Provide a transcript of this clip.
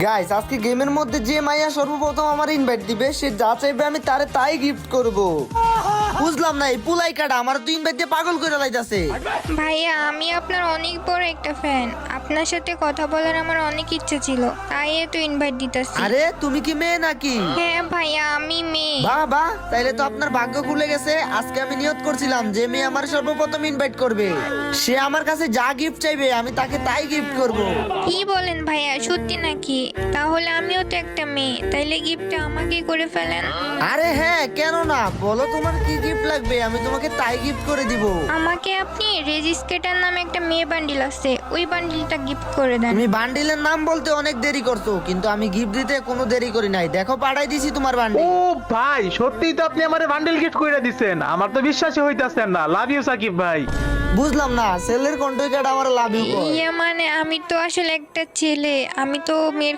Guys আজকে গেমের মধ্যে যে মাইয়া সর্বপ্রথম আমার ইনভাইট দিবে সে যা চাইবে আমি তারে তাই গিফট করব। বুঝলাম না এই পুলাই কাটা আমার তো ইনভাইট দিয়ে পাগল করে লাইতাছে। ভাইয়া আমি আপনার অনেক বড় একটা ফ্যান, আপনার সাথে কথা বলার আমার অনেক ইচ্ছে ছিল, তাই তো ইনভাইট দিতেছি। আরে তুমি কি মেয়ে নাকি? হ্যাঁ ভাইয়া আমি মেয়ে। বাহ বাহ, তাইলে তো আপনার ভাগ্য খুলে গেছে। আজকে আমি নিয়ত করছিলাম যে মেয়ে আমার সর্বপ্রথম ইনভাইট করবে, সে আমার কাছে যা গিফট চাইবে আমি তাকে তাই গিফট করব। কি বলেন ভাইয়া, সত্যি নাকি? তাহলে আমিও তো একটা মেয়ে, তাইলে গিফটটা আমাকেই করে ফেলেন। আরে হ্যাঁ, কেন না, বলো তোমার কি গিফট লাগবে, আমি তোমাকে তাই গিফট করে দিব। আমাকে আপনি রেজিস্কেটার নামে একটা মেয়ে বান্ডিল আছে, ওই বান্ডিলটা গিফট করে দেন। তুমি বান্ডিলের নাম বলতে অনেক দেরি করছো, কিন্তু আমি গিফট দিতে কোনো দেরি করি নাই। দেখো পাঠাই দিছি তোমার বান্ডিল। ও ভাই, সত্যিই তো আপনি আমারে বান্ডেল গিফট কইরা দিছেন, আমার তো বিশ্বাসই হইতাছে না। লাভ ইউ সাকিব ভাই। বুঝলাম না, সেলের কন্ট্রাক্ট আমার লাভ ইউ কয়। ইয়ে মানে আমি তো আসলে একটা ছেলে, আমি তো মেয়ের